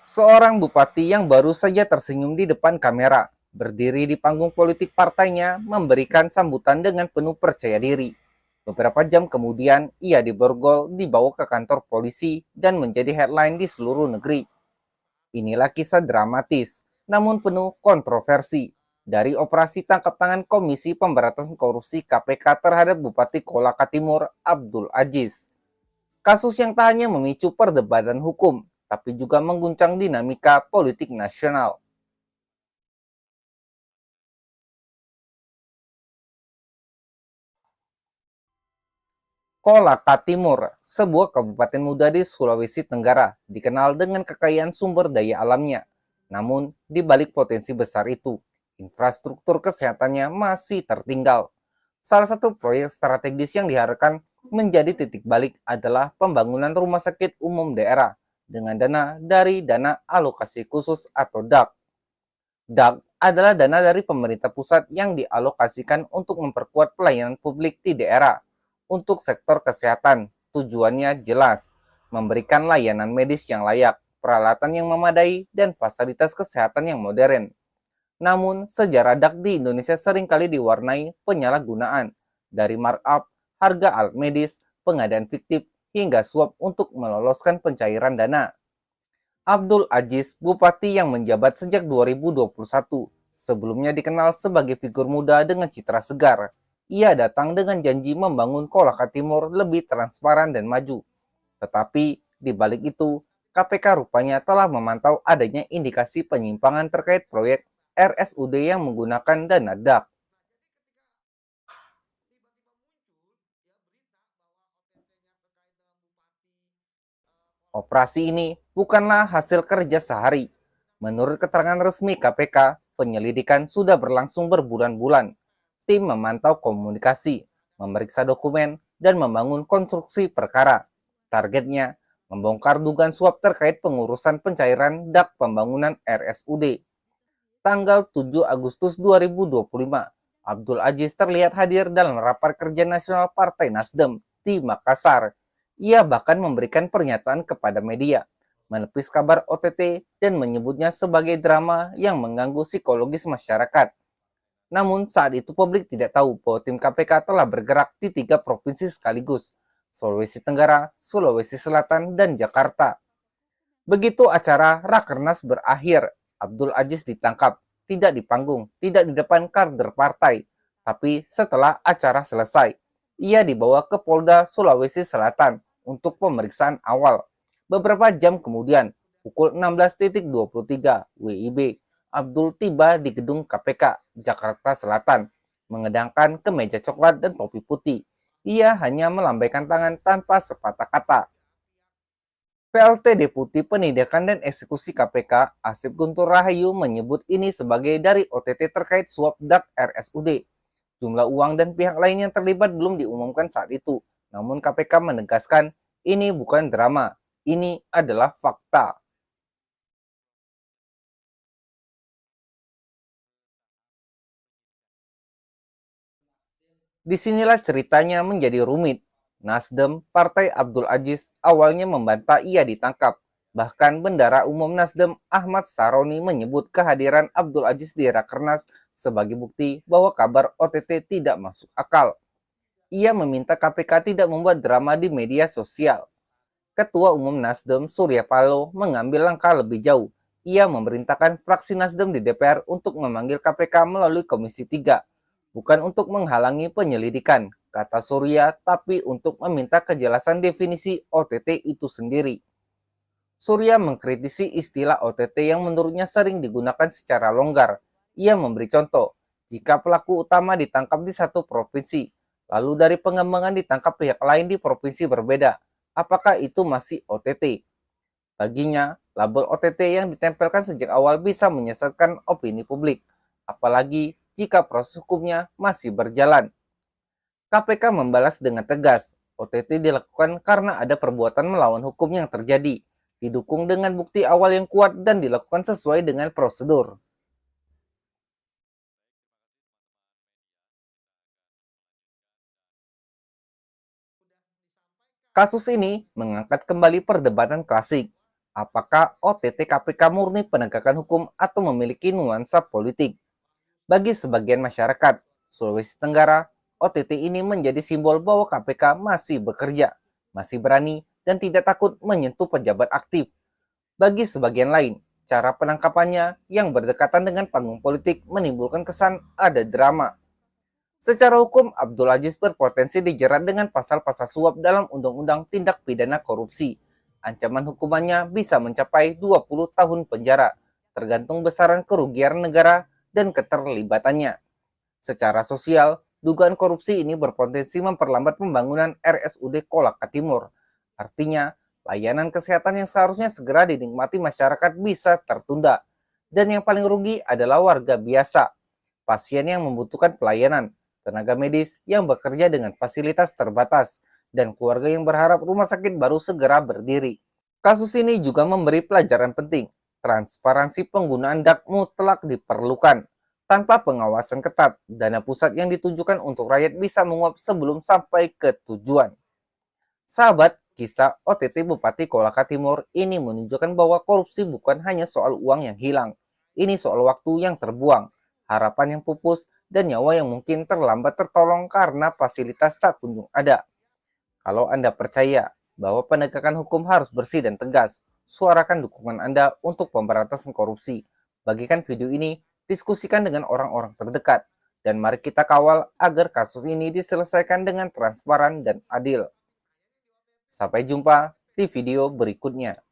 Seorang bupati yang baru saja tersenyum di depan kamera, berdiri di panggung politik partainya, memberikan sambutan dengan penuh percaya diri. Beberapa jam kemudian, ia diborgol, dibawa ke kantor polisi, dan menjadi headline di seluruh negeri. Inilah kisah dramatis, namun penuh kontroversi, dari operasi tangkap tangan Komisi Pemberantasan Korupsi KPK terhadap Bupati Kolaka Timur, Abdul Aziz. Kasus yang tak hanya memicu perdebatan hukum, tapi juga mengguncang dinamika politik nasional. Kolaka Timur, sebuah kabupaten muda di Sulawesi Tenggara, dikenal dengan kekayaan sumber daya alamnya. Namun, di balik potensi besar itu, infrastruktur kesehatannya masih tertinggal. Salah satu proyek strategis yang diharapkan menjadi titik balik adalah pembangunan rumah sakit umum daerah dengan dana dari dana alokasi khusus atau DAK. DAK adalah dana dari pemerintah pusat yang dialokasikan untuk memperkuat pelayanan publik di daerah. Untuk sektor kesehatan, tujuannya jelas, memberikan layanan medis yang layak, peralatan yang memadai, dan fasilitas kesehatan yang modern. Namun, sejarah DAK di Indonesia seringkali diwarnai penyalahgunaan, dari markup, harga alat medis, pengadaan fiktif, hingga suap untuk meloloskan pencairan dana. Abdul Aziz, bupati yang menjabat sejak 2021, sebelumnya dikenal sebagai figur muda dengan citra segar. Ia datang dengan janji membangun Kolaka Timur lebih transparan dan maju. Tetapi, di balik itu, KPK rupanya telah memantau adanya indikasi penyimpangan terkait proyek RSUD yang menggunakan dana DAK. Operasi ini bukanlah hasil kerja sehari. Menurut keterangan resmi KPK, penyelidikan sudah berlangsung berbulan-bulan. Tim memantau komunikasi, memeriksa dokumen, dan membangun konstruksi perkara. Targetnya, membongkar dugaan suap terkait pengurusan pencairan DAK pembangunan RSUD. Tanggal 7 Agustus 2025, Abdul Aziz terlihat hadir dalam rapat kerja nasional Partai Nasdem di Makassar. Ia bahkan memberikan pernyataan kepada media, menepis kabar OTT dan menyebutnya sebagai drama yang mengganggu psikologis masyarakat. Namun saat itu publik tidak tahu bahwa tim KPK telah bergerak di 3 provinsi sekaligus, Sulawesi Tenggara, Sulawesi Selatan, dan Jakarta. Begitu acara Rakernas berakhir, Abdul Aziz ditangkap, tidak di panggung, tidak di depan kader partai, tapi setelah acara selesai. Ia dibawa ke Polda Sulawesi Selatan untuk pemeriksaan awal. Beberapa jam kemudian, pukul 16.23 WIB, Abdul tiba di gedung KPK Jakarta Selatan, mengenakan kemeja coklat dan topi putih. Ia hanya melambaikan tangan tanpa sepatah kata. PLT Deputi Penindakan dan Eksekusi KPK, Asep Guntur Rahayu menyebut ini sebagai dari OTT terkait suap DAK RSUD. Jumlah uang dan pihak lain yang terlibat belum diumumkan saat itu. Namun KPK menegaskan ini bukan drama, ini adalah fakta. Disinilah ceritanya menjadi rumit. Nasdem, Partai Abdul Aziz, awalnya membantah ia ditangkap. Bahkan Bendara Umum Nasdem Ahmad Saroni menyebut kehadiran Abdul Aziz di Rakernas sebagai bukti bahwa kabar OTT tidak masuk akal. Ia meminta KPK tidak membuat drama di media sosial. Ketua Umum Nasdem Surya Paloh mengambil langkah lebih jauh. Ia memerintahkan fraksi Nasdem di DPR untuk memanggil KPK melalui Komisi 3, bukan untuk menghalangi penyelidikan, kata Surya, tapi untuk meminta kejelasan definisi OTT itu sendiri. Surya mengkritisi istilah OTT yang menurutnya sering digunakan secara longgar. Ia memberi contoh, jika pelaku utama ditangkap di satu provinsi, lalu dari pengembangan ditangkap pihak lain di provinsi berbeda, apakah itu masih OTT? Baginya, label OTT yang ditempelkan sejak awal bisa menyesatkan opini publik, apalagi jika proses hukumnya masih berjalan. KPK membalas dengan tegas, OTT dilakukan karena ada perbuatan melawan hukum yang terjadi, didukung dengan bukti awal yang kuat dan dilakukan sesuai dengan prosedur. Kasus ini mengangkat kembali perdebatan klasik. Apakah OTT KPK murni penegakan hukum atau memiliki nuansa politik? Bagi sebagian masyarakat Sulawesi Tenggara, OTT ini menjadi simbol bahwa KPK masih bekerja, masih berani, dan tidak takut menyentuh pejabat aktif. Bagi sebagian lain, cara penangkapannya yang berdekatan dengan panggung politik menimbulkan kesan ada drama. Secara hukum, Abdul Aziz berpotensi dijerat dengan pasal-pasal suap dalam Undang-Undang Tindak Pidana Korupsi. Ancaman hukumannya bisa mencapai 20 tahun penjara, tergantung besaran kerugian negara dan keterlibatannya. Secara sosial, dugaan korupsi ini berpotensi memperlambat pembangunan RSUD Kolaka Timur. Artinya, layanan kesehatan yang seharusnya segera dinikmati masyarakat bisa tertunda. Dan yang paling rugi adalah warga biasa, pasien yang membutuhkan pelayanan, tenaga medis yang bekerja dengan fasilitas terbatas, dan keluarga yang berharap rumah sakit baru segera berdiri. Kasus ini juga memberi pelajaran penting. Transparansi penggunaan dak mutlak diperlukan. Tanpa pengawasan ketat, dana pusat yang ditujukan untuk rakyat bisa menguap sebelum sampai ke tujuan. Sahabat, kisah OTT Bupati Kolaka Timur ini menunjukkan bahwa korupsi bukan hanya soal uang yang hilang. Ini soal waktu yang terbuang, harapan yang pupus, dan nyawa yang mungkin terlambat tertolong karena fasilitas tak kunjung ada. Kalau Anda percaya bahwa penegakan hukum harus bersih dan tegas, suarakan dukungan Anda untuk pemberantasan korupsi. Bagikan video ini, diskusikan dengan orang-orang terdekat, dan mari kita kawal agar kasus ini diselesaikan dengan transparan dan adil. Sampai jumpa di video berikutnya.